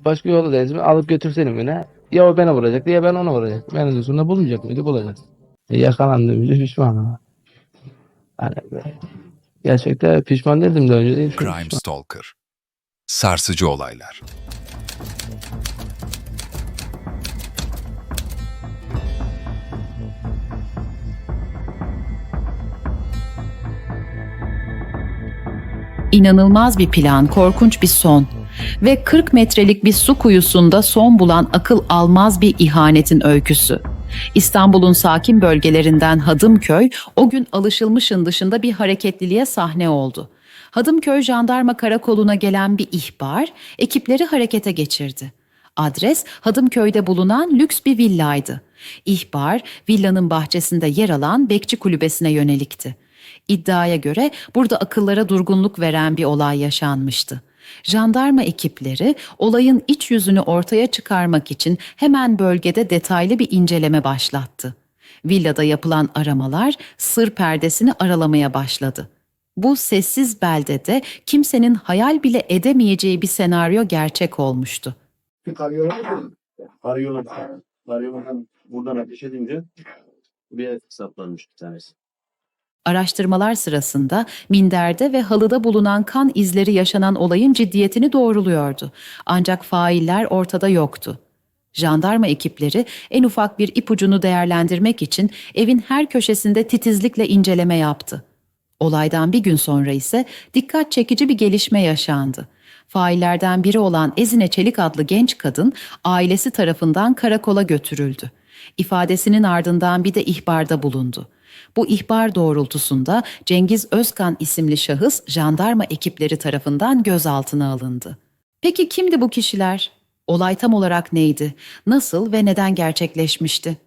başka yolu değiliz mi? Alıp götürseydim yine. Ya o beni vuracaktı ya ben onu vuracaktım. En sonunda bulmayacak mıydı? Bulacak. Yakalandığım için pişmanım. Hani gerçekten pişman değildim de önce değil şu an Crime pişman. Stalker. Sarsıcı olaylar. İnanılmaz bir plan, korkunç bir son. Ve 40 metrelik bir su kuyusunda son bulan akıl almaz bir ihanetin öyküsü. İstanbul'un sakin bölgelerinden Hadımköy o gün alışılmışın dışında bir hareketliliğe sahne oldu. Hadımköy Jandarma Karakolu'na gelen bir ihbar ekipleri harekete geçirdi. Adres Hadımköy'de bulunan lüks bir villaydı. İhbar villanın bahçesinde yer alan bekçi kulübesine yönelikti. İddiaya göre burada akıllara durgunluk veren bir olay yaşanmıştı. Jandarma ekipleri olayın iç yüzünü ortaya çıkarmak için hemen bölgede detaylı bir inceleme başlattı. Villada yapılan aramalar sır perdesini aralamaya başladı. Bu sessiz beldede kimsenin hayal bile edemeyeceği bir senaryo gerçek olmuştu. Karayolundan buradan ateş edince bir saplanmış bir tanesi. Araştırmalar sırasında minderde ve halıda bulunan kan izleri yaşanan olayın ciddiyetini doğruluyordu. Ancak failler ortada yoktu. Jandarma ekipleri en ufak bir ipucunu değerlendirmek için evin her köşesinde titizlikle inceleme yaptı. Olaydan bir gün sonra ise dikkat çekici bir gelişme yaşandı. Faillerden biri olan Ezine Çelik adlı genç kadın ailesi tarafından karakola götürüldü. İfadesinin ardından bir de ihbarda bulundu. Bu ihbar doğrultusunda Cengiz Özkan isimli şahıs jandarma ekipleri tarafından gözaltına alındı. Peki kimdi bu kişiler? Olay tam olarak neydi? Nasıl ve neden gerçekleşmişti?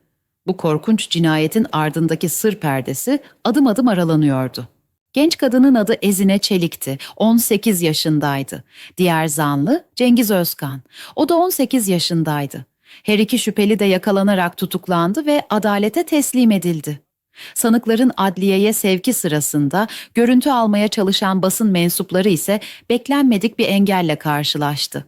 Bu korkunç cinayetin ardındaki sır perdesi adım adım aralanıyordu. Genç kadının adı Ezine Çelik'ti. 18 yaşındaydı. Diğer zanlı Cengiz Özkan. O da 18 yaşındaydı. Her iki şüpheli de yakalanarak tutuklandı ve adalete teslim edildi. Sanıkların adliyeye sevki sırasında görüntü almaya çalışan basın mensupları ise beklenmedik bir engelle karşılaştı.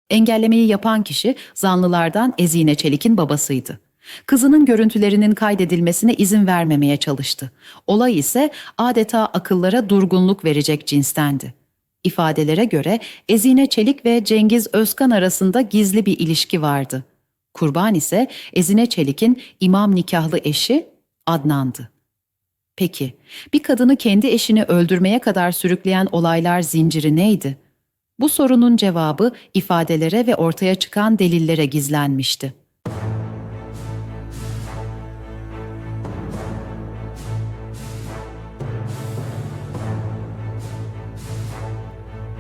Engellemeyi yapan kişi zanlılardan Ezine Çelik'in babasıydı. Kızının görüntülerinin kaydedilmesine izin vermemeye çalıştı. Olay ise adeta akıllara durgunluk verecek cinstendi. İfadelere göre Ezine Çelik ve Cengiz Özkan arasında gizli bir ilişki vardı. Kurban ise Ezine Çelik'in imam nikahlı eşi Adnan'dı. Peki, bir kadını kendi eşini öldürmeye kadar sürükleyen olaylar zinciri neydi? Bu sorunun cevabı ifadelere ve ortaya çıkan delillere gizlenmişti.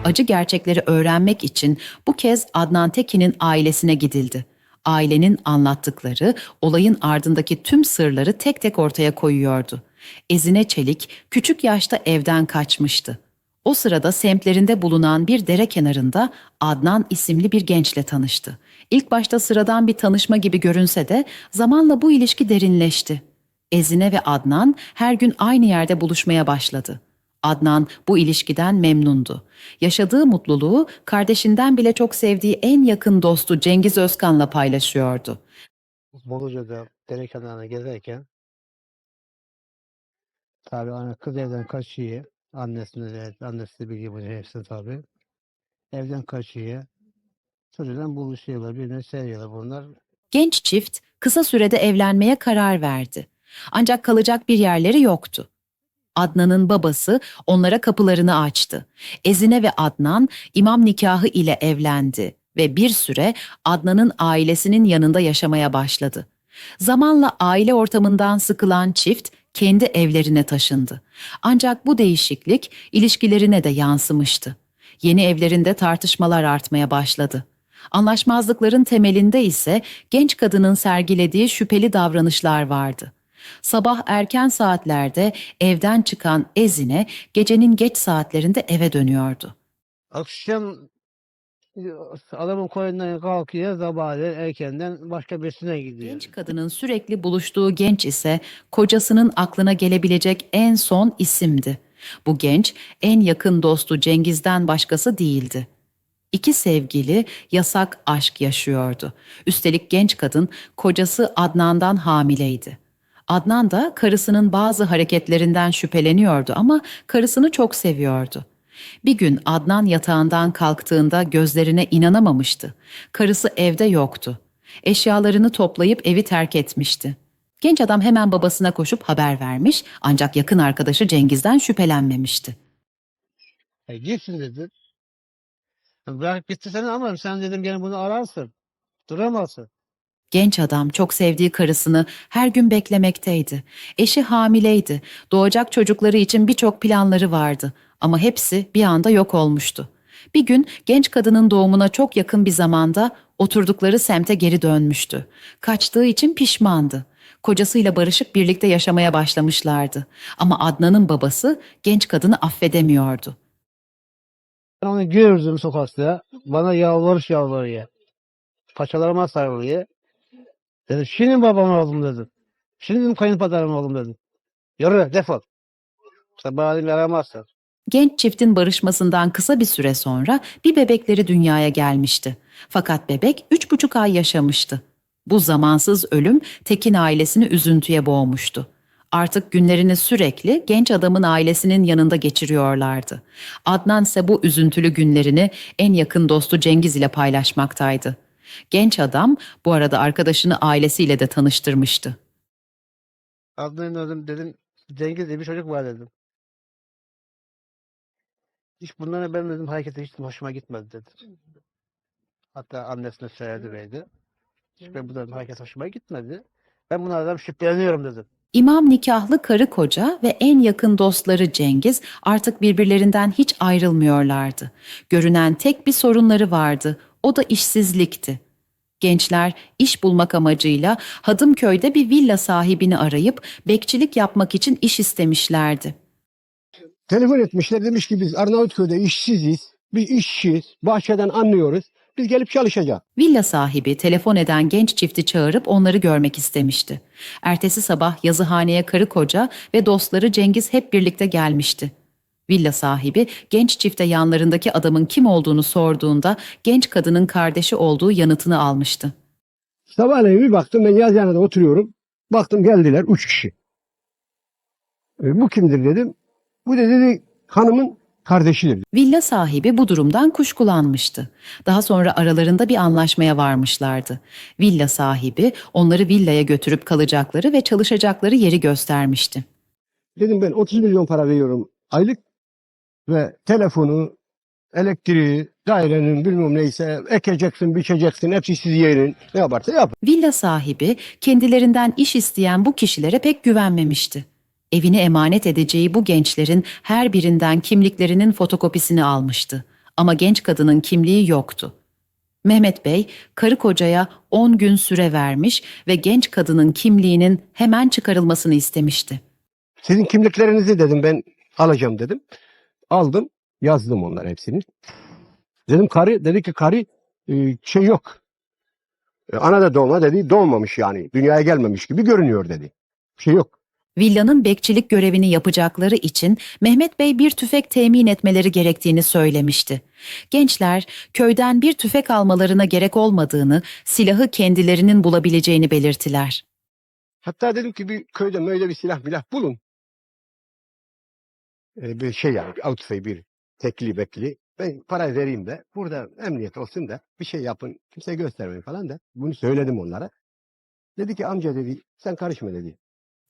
Acı gerçekleri öğrenmek için bu kez Adnan Tekin'in ailesine gidildi. Ailenin anlattıkları olayın ardındaki tüm sırları tek tek ortaya koyuyordu. Ezine Çelik küçük yaşta evden kaçmıştı. O sırada semtlerinde bulunan bir dere kenarında Adnan isimli bir gençle tanıştı. İlk başta sıradan bir tanışma gibi görünse de zamanla bu ilişki derinleşti. Ezine ve Adnan her gün aynı yerde buluşmaya başladı. Adnan bu ilişkiden memnundu. Yaşadığı mutluluğu kardeşinden bile çok sevdiği en yakın dostu Cengiz Özkan'la paylaşıyordu. Boluca'da dere kenarına gezerken tabii kız evden kaçıyor. Annesi de biliyor bunu hepsi tabii. Evden kaçıyor. Çocuğuyla buluşuyorlar. Birbirine seviyorlar bunlar. Genç çift kısa sürede evlenmeye karar verdi. Ancak kalacak bir yerleri yoktu. Adnan'ın babası onlara kapılarını açtı. Ezine ve Adnan imam nikahı ile evlendi ve bir süre Adnan'ın ailesinin yanında yaşamaya başladı. Zamanla aile ortamından sıkılan çift kendi evlerine taşındı. Ancak bu değişiklik ilişkilerine de yansımıştı. Yeni evlerinde tartışmalar artmaya başladı. Anlaşmazlıkların temelinde ise genç kadının sergilediği şüpheli davranışlar vardı. Sabah erken saatlerde evden çıkan Ezine gecenin geç saatlerinde eve dönüyordu. Akşam Adamın koyundan kalkıyor sabahleyin erkenden başka birisine gidiyor. Genç kadının sürekli buluştuğu genç ise kocasının aklına gelebilecek en son isimdi. Bu genç en yakın dostu Cengiz'den başkası değildi. İki sevgili yasak aşk yaşıyordu. Üstelik genç kadın kocası Adnan'dan hamileydi. Adnan da karısının bazı hareketlerinden şüpheleniyordu ama karısını çok seviyordu. Bir gün Adnan yatağından kalktığında gözlerine inanamamıştı. Karısı evde yoktu. Eşyalarını toplayıp evi terk etmişti. Genç adam hemen babasına koşup haber vermiş ancak yakın arkadaşı Cengiz'den şüphelenmemişti. Gitsin dedi. Bırakıp gitti seni ama sen dedim gene bunu ararsın. Duramazsın. Genç adam çok sevdiği karısını her gün beklemekteydi. Eşi hamileydi. Doğacak çocukları için birçok planları vardı. Ama hepsi bir anda yok olmuştu. Bir gün genç kadının doğumuna çok yakın bir zamanda oturdukları semte geri dönmüştü. Kaçtığı için pişmandı. Kocasıyla barışıp birlikte yaşamaya başlamışlardı. Ama Adnan'ın babası genç kadını affedemiyordu. Ben onu gördüm sokakta. Bana yalvarıyor. Paçalarıma sarılıyor. Dedim şimdi babam oğlum dedim. Şimdi dedim kayınpederim oğlum dedim. Yürü defol. Sabahleyin aramazsın. Genç çiftin barışmasından kısa bir süre sonra bir bebekleri dünyaya gelmişti. Fakat bebek 3,5 ay yaşamıştı. Bu zamansız ölüm Tekin ailesini üzüntüye boğmuştu. Artık günlerini sürekli genç adamın ailesinin yanında geçiriyorlardı. Adnan ise bu üzüntülü günlerini en yakın dostu Cengiz ile paylaşmaktaydı. Genç adam bu arada arkadaşını ailesiyle de tanıştırmıştı. Dedim Cengiz diye bir çocuk var dedim. Hiç bunlara ben dedim hareketi hiç hoşuma gitmedi dedi. Hatta annesine söyledi verdi. Hiç ben bunların hareket hoşuma gitmedi. Ben bunlardan şüpheleniyorum dedim. İmam nikahlı karı koca ve en yakın dostları Cengiz artık birbirlerinden hiç ayrılmıyorlardı. Görünen tek bir sorunları vardı. O da işsizlikti. Gençler iş bulmak amacıyla Hadımköy'de bir villa sahibini arayıp bekçilik yapmak için iş istemişlerdi. Telefon etmişler, demiş ki biz Arnavutköy'de işsiziz, biz işçiyiz, bahçeden anlıyoruz, biz gelip çalışacağız. Villa sahibi telefon eden genç çifti çağırıp onları görmek istemişti. Ertesi sabah yazıhaneye karı koca ve dostları Cengiz hep birlikte gelmişti. Villa sahibi genç çifte yanlarındaki adamın kim olduğunu sorduğunda genç kadının kardeşi olduğu yanıtını almıştı. Sabahleyin bir baktım, ben yazıhanede oturuyorum, baktım geldiler 3 kişi. Bu kimdir dedim, bu da dedi hanımın kardeşidir. Villa sahibi bu durumdan kuşkulanmıştı. Daha sonra aralarında bir anlaşmaya varmışlardı. Villa sahibi onları villaya götürüp kalacakları ve çalışacakları yeri göstermişti. Dedim ben 30 milyon para veriyorum aylık ve telefonu, elektriği, dairenin bilmem neyse ekeceksin, biçeceksin, hepsi siz yerin, ne yaparsa yap. Villa sahibi kendilerinden iş isteyen bu kişilere pek güvenmemişti. Evini emanet edeceği bu gençlerin her birinden kimliklerinin fotokopisini almıştı. Ama genç kadının kimliği yoktu. Mehmet Bey, karı kocaya 10 gün süre vermiş ve genç kadının kimliğinin hemen çıkarılmasını istemişti. Sizin kimliklerinizi dedim ben alacağım dedim. Aldım, yazdım onları hepsini. Dedim dedi ki karı şey yok. Anada doğma dedi, doğmamış yani. Dünyaya gelmemiş gibi görünüyor dedi. Bir şey yok. Villanın bekçilik görevini yapacakları için Mehmet Bey bir tüfek temin etmeleri gerektiğini söylemişti. Gençler köyden bir tüfek almalarına gerek olmadığını, silahı kendilerinin bulabileceğini belirttiler. Hatta dedim ki bir köyde böyle bir silah bulun. Bir şey yani bir outsay bir tekli bekli. Ben para vereyim de burada emniyet olsun da bir şey yapın. Kimseye göstermeyin falan da. Bunu söyledim onlara. Dedi ki amca dedi sen karışma dedi.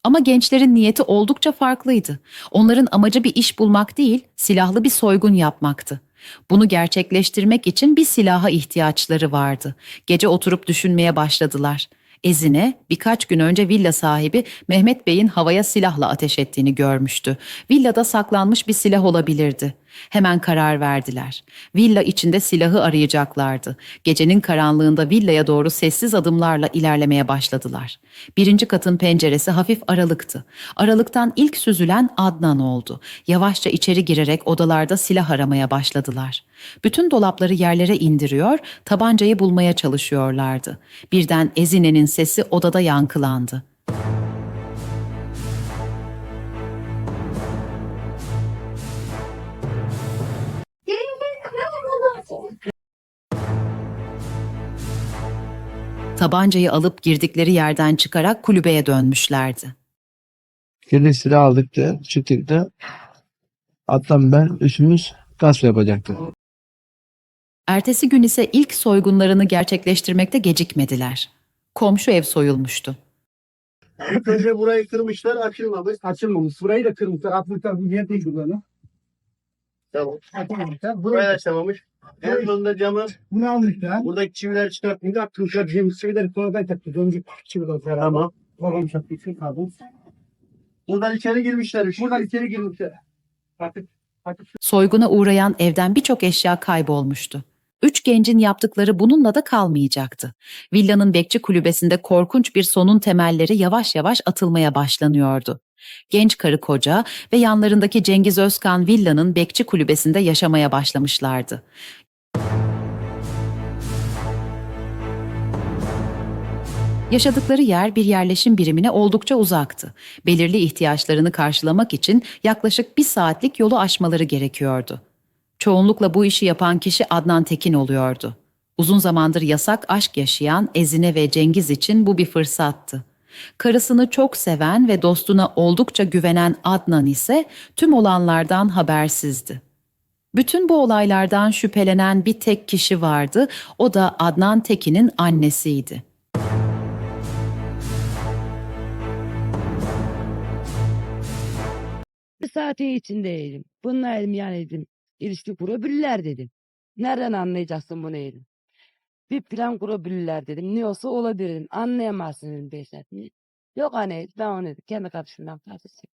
Ama gençlerin niyeti oldukça farklıydı. Onların amacı bir iş bulmak değil, silahlı bir soygun yapmaktı. Bunu gerçekleştirmek için bir silaha ihtiyaçları vardı. Gece oturup düşünmeye başladılar. Ezine birkaç gün önce villa sahibi Mehmet Bey'in havaya silahla ateş ettiğini görmüştü. Villada saklanmış bir silah olabilirdi. Hemen karar verdiler. Villa içinde silahı arayacaklardı. Gecenin karanlığında villaya doğru sessiz adımlarla ilerlemeye başladılar. Birinci katın penceresi hafif aralıktı. Aralıktan ilk süzülen Adnan oldu. Yavaşça içeri girerek odalarda silah aramaya başladılar. Bütün dolapları yerlere indiriyor, tabancayı bulmaya çalışıyorlardı. Birden Ezine'nin sesi odada yankılandı. Tabancayı alıp girdikleri yerden çıkarak kulübeye dönmüşlerdi. Girdik silah aldık da çıktık da Adnan ben üçümüz gasp yapacaktık. Ertesi gün ise ilk soygunlarını gerçekleştirmekte gecikmediler. Komşu ev soyulmuştu. İlk önce burayı kırmışlar, açılmamış. Açılmamış. Burayı da kırmışlar. Atmışlar, bu yer değil buranın. Tamam. Açılmamışlar. Burayı Burayı açamamış. En sonunda camı bunu almışlar. buradaki çiviler çıkartmış. Şimdi atmışlar. Bizim çivileri sonradan taktı. Döngü çiviler. Tamam. Babam çaktı. Için kaldım. Buradan içeri girmişler. Buradan içeri girmişler. Artık Soyguna uğrayan evden birçok eşya kaybolmuştu. 3 gencin yaptıkları bununla da kalmayacaktı. Villanın bekçi kulübesinde korkunç bir sonun temelleri yavaş yavaş atılmaya başlanıyordu. Genç karı koca ve yanlarındaki Cengiz Özkan villanın bekçi kulübesinde yaşamaya başlamışlardı. Yaşadıkları yer bir yerleşim birimine oldukça uzaktı. Belirli ihtiyaçlarını karşılamak için yaklaşık 1 saatlik yolu aşmaları gerekiyordu. Çoğunlukla bu işi yapan kişi Adnan Tekin oluyordu. Uzun zamandır yasak aşk yaşayan Ezine ve Cengiz için bu bir fırsattı. Karısını çok seven ve dostuna oldukça güvenen Adnan ise tüm olanlardan habersizdi. Bütün bu olaylardan şüphelenen bir tek kişi vardı, o da Adnan Tekin'in annesiydi. Bir saati içindeydim. Bununla elim yani dedim. İlişki kurabilirler dedim. Nereden anlayacaksın bunu dedim. Bir plan kurabilirler dedim. Ne olsa olabilir dedim. Anlayamazsın dedim Behzat. Yok anne ben onu dedim. Kendi kardeşimden tartışayım.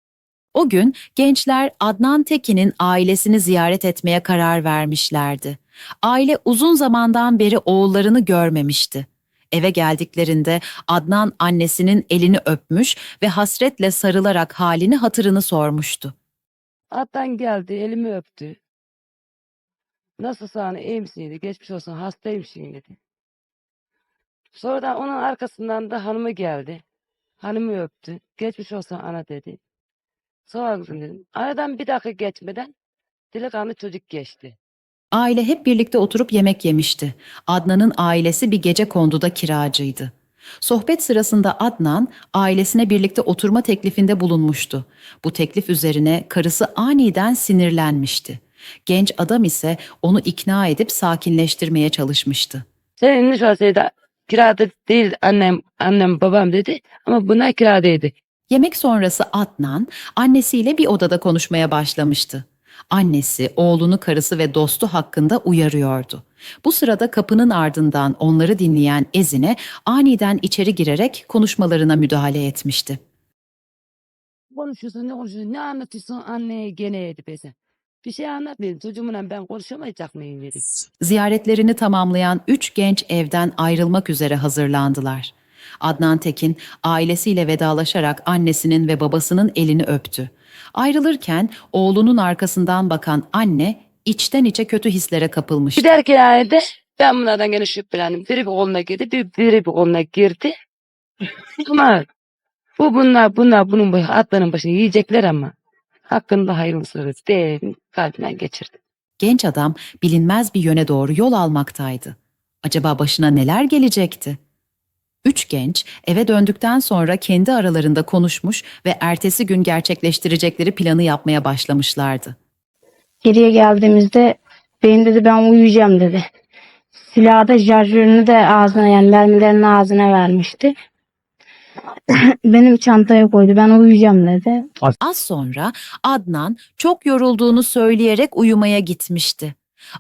O gün gençler Adnan Tekin'in ailesini ziyaret etmeye karar vermişlerdi. Aile uzun zamandan beri oğullarını görmemişti. Eve geldiklerinde Adnan annesinin elini öpmüş ve hasretle sarılarak halini hatırını sormuştu. Attan geldi elimi öptü. Nasılsın hani iyi misin dedi. Geçmiş olsun hastayım şimdi dedi. Sonradan onun arkasından da hanımı geldi. Hanımı öptü. Geçmiş olsun ana dedi. Sağ ol kızım dedim. Aradan 1 dakika geçmeden delikanlı çocuk geçti. Aile hep birlikte oturup yemek yemişti. Adnan'ın ailesi bir gecekonduda kiracıydı. Sohbet sırasında Adnan ailesine birlikte oturma teklifinde bulunmuştu. Bu teklif üzerine karısı aniden sinirlenmişti. Genç adam ise onu ikna edip sakinleştirmeye çalışmıştı. Senin iş olsaydı kirada değil annem babam dedi ama buna kiradaydı. Yemek sonrası Adnan annesiyle bir odada konuşmaya başlamıştı. Annesi, oğlunu, karısı ve dostu hakkında uyarıyordu. Bu sırada kapının ardından onları dinleyen Ezine aniden içeri girerek konuşmalarına müdahale etmişti. Konuşuyorsun ne konuşuyorsun ne anlatıyorsun anneye gene dedi beze. Bir şey anlatmayayım çocuğumla ben konuşamayacak mıyım dedi. Ziyaretlerini tamamlayan 3 genç evden ayrılmak üzere hazırlandılar. Adnan Tekin ailesiyle vedalaşarak annesinin ve babasının elini öptü. Ayrılırken oğlunun arkasından bakan anne içten içe kötü hislere kapılmıştı. Giderken halde ben bunlardan gene şüphelendim. Biri bir koluna girdi biri bir koluna girdi. Ama bunlar bunun atların başını yiyecekler ama hakkında hayırlısı değil kalbinden geçirdi. Genç adam bilinmez bir yöne doğru yol almaktaydı. Acaba başına neler gelecekti? 3 genç eve döndükten sonra kendi aralarında konuşmuş ve ertesi gün gerçekleştirecekleri planı yapmaya başlamışlardı. Geriye geldiğimizde beyin dedi ben uyuyacağım dedi. Silahı da şarjörünü de ağzına yani mermilerini ağzına vermişti. Benim çantaya koydu ben uyuyacağım dedi. Az sonra Adnan çok yorulduğunu söyleyerek uyumaya gitmişti.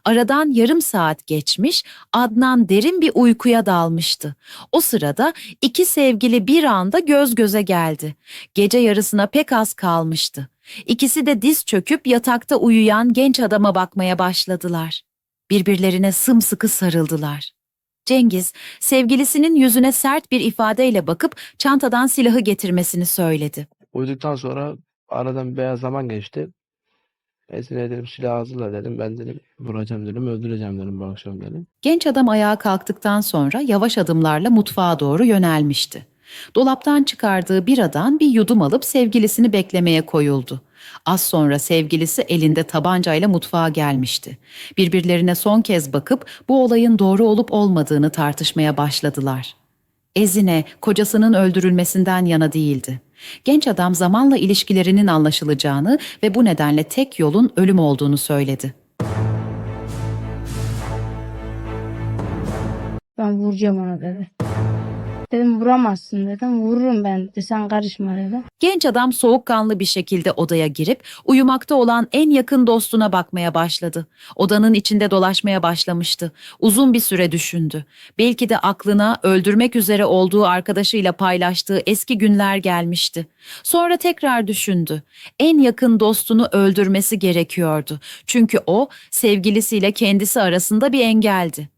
Aradan yarım saat geçmiş, Adnan derin bir uykuya dalmıştı. O sırada 2 sevgili bir anda göz göze geldi. Gece yarısına pek az kalmıştı. İkisi de diz çöküp yatakta uyuyan genç adama bakmaya başladılar. Birbirlerine sımsıkı sarıldılar. Cengiz, sevgilisinin yüzüne sert bir ifadeyle bakıp çantadan silahı getirmesini söyledi. Uyuduktan sonra aradan beyaz zaman geçti. Esin'e dedim silah hazırla dedim. Ben dedim vuracağım dedim, öldüreceğim dedim bu akşam dedim. Genç adam ayağa kalktıktan sonra yavaş adımlarla mutfağa doğru yönelmişti. Dolaptan çıkardığı biradan bir yudum alıp sevgilisini beklemeye koyuldu. Az sonra sevgilisi elinde tabancayla mutfağa gelmişti. Birbirlerine son kez bakıp bu olayın doğru olup olmadığını tartışmaya başladılar. Ezine kocasının öldürülmesinden yana değildi. Genç adam zamanla ilişkilerinin anlaşılacağını ve bu nedenle tek yolun ölüm olduğunu söyledi. Ben vuracağım ona dedi. Dedim vuramazsın dedim. Vururum ben dedi. Sen karışma dedim. Genç adam soğukkanlı bir şekilde odaya girip uyumakta olan en yakın dostuna bakmaya başladı. Odanın içinde dolaşmaya başlamıştı. Uzun bir süre düşündü. Belki de aklına öldürmek üzere olduğu arkadaşıyla paylaştığı eski günler gelmişti. Sonra tekrar düşündü. En yakın dostunu öldürmesi gerekiyordu. Çünkü o sevgilisiyle kendisi arasında bir engeldi.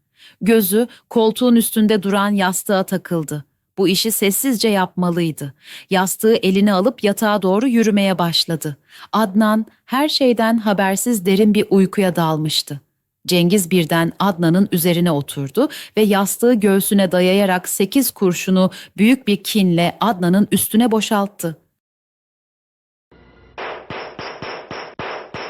Gözü koltuğun üstünde duran yastığa takıldı. Bu işi sessizce yapmalıydı. Yastığı eline alıp yatağa doğru yürümeye başladı. Adnan her şeyden habersiz derin bir uykuya dalmıştı. Cengiz birden Adnan'ın üzerine oturdu ve yastığı göğsüne dayayarak 8 kurşunu büyük bir kinle Adnan'ın üstüne boşalttı.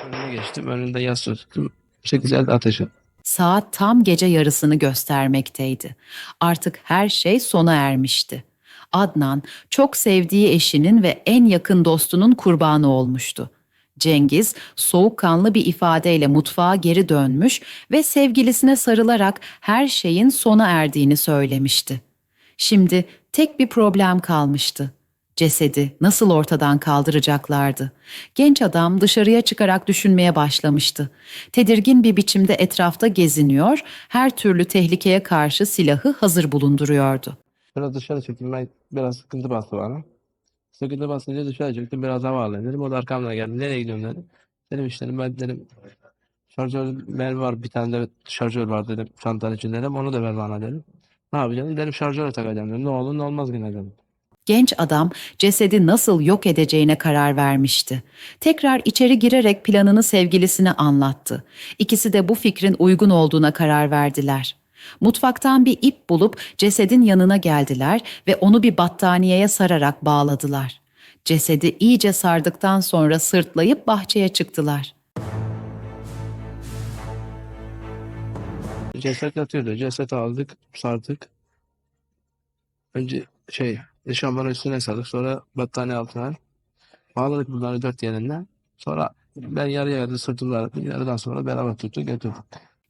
Önüne geçtim. Önünde yastığı tuttum. 8 elde ateş ettim. Saat tam gece yarısını göstermekteydi. Artık her şey sona ermişti. Adnan çok sevdiği eşinin ve en yakın dostunun kurbanı olmuştu. Cengiz soğukkanlı bir ifadeyle mutfağa geri dönmüş ve sevgilisine sarılarak her şeyin sona erdiğini söylemişti. Şimdi tek bir problem kalmıştı. Cesedi nasıl ortadan kaldıracaklardı? Genç adam dışarıya çıkarak düşünmeye başlamıştı. Tedirgin bir biçimde etrafta geziniyor, her türlü tehlikeye karşı silahı hazır bulunduruyordu. Biraz dışarı çıktım. Ben biraz sıkıntı bastı bana. Sıkıntı basınca dışarı çıktım. Biraz hava alayım dedim. O da arkamdan geldi. Nereye gidiyorum dedim. Dedim işte dedim, ben dedim şarjör var. Bir tane de şarjör var dedim. Çantanın içinde dedim. Onu da ver bana dedim. Ne yapacağım dedim. Şarjöre takacağım dedim. Ne olur ne olmaz yine dedim. Genç adam cesedi nasıl yok edeceğine karar vermişti. Tekrar içeri girerek planını sevgilisine anlattı. İkisi de bu fikrin uygun olduğuna karar verdiler. Mutfaktan bir ip bulup cesedin yanına geldiler ve onu bir battaniyeye sararak bağladılar. Cesedi iyice sardıktan sonra sırtlayıp bahçeye çıktılar. Ceset yatıyordu. Ceset aldık, sardık. Önce eşofmanın üstüne sardık. Sonra battaniye altına bağladık bunları 4 yerinden. Sonra ben yarıya kadar sırtımda yarıdan sonra beraber tuttuk götürdük.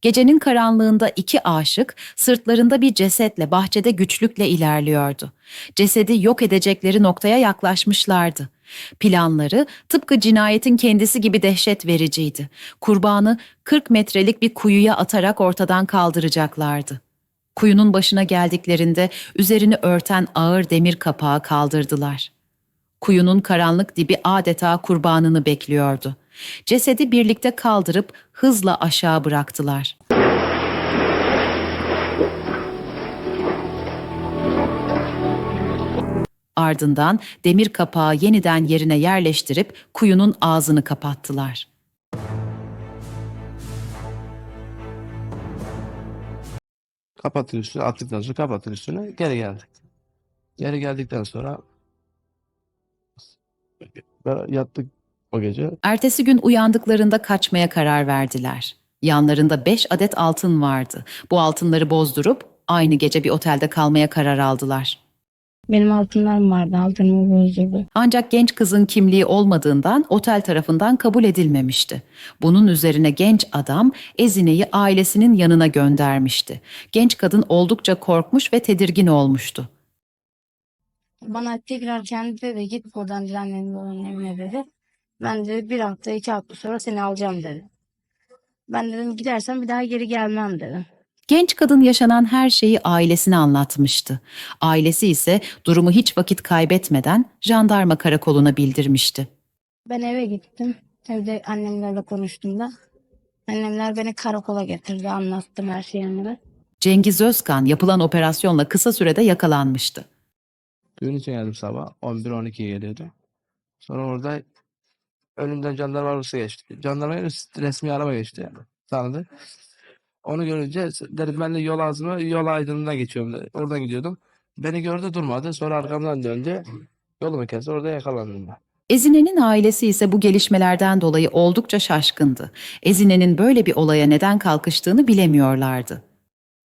Gecenin karanlığında iki aşık sırtlarında bir cesetle bahçede güçlükle ilerliyordu. Cesedi yok edecekleri noktaya yaklaşmışlardı. Planları tıpkı cinayetin kendisi gibi dehşet vericiydi. Kurbanı 40 metrelik bir kuyuya atarak ortadan kaldıracaklardı. Kuyunun başına geldiklerinde üzerini örten ağır demir kapağı kaldırdılar. Kuyunun karanlık dibi adeta kurbanını bekliyordu. Cesedi birlikte kaldırıp hızla aşağı bıraktılar. Ardından demir kapağı yeniden yerine yerleştirip kuyunun ağzını kapattılar. Kapatın üstüne, attıktan sonra kapatın üstüne geri geldik. Geri geldikten sonra yattık o gece. Ertesi gün uyandıklarında kaçmaya karar verdiler. Yanlarında 5 adet altın vardı. Bu altınları bozdurup aynı gece bir otelde kalmaya karar aldılar. Benim altınlarım vardı. Altınımı bozdurdu. Ancak genç kızın kimliği olmadığından otel tarafından kabul edilmemişti. Bunun üzerine genç adam Ezine'yi ailesinin yanına göndermişti. Genç kadın oldukça korkmuş ve tedirgin olmuştu. Bana tekrar kendi dedi git buradan annenin babanın evine dedi. Ben de 1 hafta 2 hafta sonra seni alacağım dedi. Ben dedim gidersen bir daha geri gelmem dedim. Genç kadın yaşanan her şeyi ailesine anlatmıştı. Ailesi ise durumu hiç vakit kaybetmeden jandarma karakoluna bildirmişti. Ben eve gittim. Evde annemlerle konuştuğumda annemler beni karakola getirdi. Anlattım her şeyi anneme. Cengiz Özkan yapılan operasyonla kısa sürede yakalanmıştı. Düğün için geldim sabah. 11-12'ye geliyordu. Sonra orada önümden jandarma arabası geçti. Jandarma resmi araba geçti yani. Tanıdı. Onu görünce dedim ben de yol ağzıma, yol aydınlığına geçiyorum dedi. Oradan gidiyordum. Beni gördü durmadı. Sonra arkamdan döndü. Yolumu kesti. Orada yakalandım ben. Ezine'nin ailesi ise bu gelişmelerden dolayı oldukça şaşkındı. Ezine'nin böyle bir olaya neden kalkıştığını bilemiyorlardı.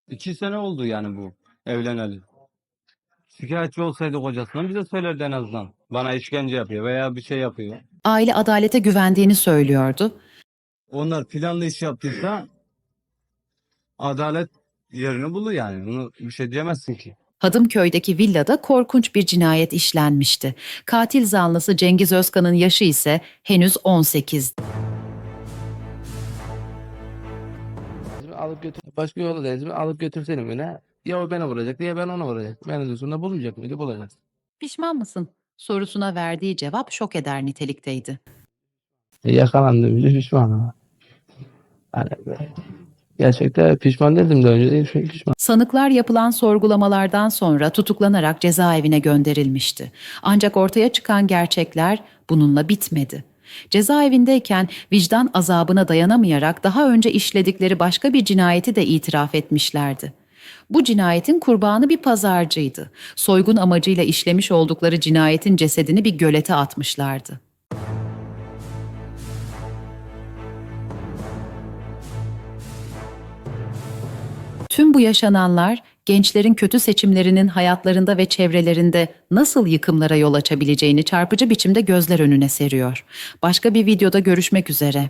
2 sene oldu yani bu evleneli. Şikayetçi olsaydı kocasından bize söylerdi en azından. Bana işkence yapıyor veya bir şey yapıyor. Aile adalete güvendiğini söylüyordu. Onlar planlı iş yaptıysa adalet yerini bulur yani. Bunu bir şey diyemezsin ki. Hadımköy'deki villada korkunç bir cinayet işlenmişti. Katil zanlısı Cengiz Özkan'ın yaşı ise henüz 18. Alıp götür. Başka yolu da alıp götürseydim yine. Ya o beni vuracak ya ben onu vuracak. Beni de sonunda bulmayacak mıydı? Bulacak. Pişman mısın? Sorusuna verdiği cevap şok eder nitelikteydi. Yakalandım. Pişmanım. Hani gerçekten pişman değildim de önce değil. Şimdi pişman. Sanıklar yapılan sorgulamalardan sonra tutuklanarak cezaevine gönderilmişti. Ancak ortaya çıkan gerçekler bununla bitmedi. Cezaevindeyken vicdan azabına dayanamayarak daha önce işledikleri başka bir cinayeti de itiraf etmişlerdi. Bu cinayetin kurbanı bir pazarcıydı. Soygun amacıyla işlemiş oldukları cinayetin cesedini bir gölete atmışlardı. Tüm bu yaşananlar gençlerin kötü seçimlerinin hayatlarında ve çevrelerinde nasıl yıkımlara yol açabileceğini çarpıcı biçimde gözler önüne seriyor. Başka bir videoda görüşmek üzere.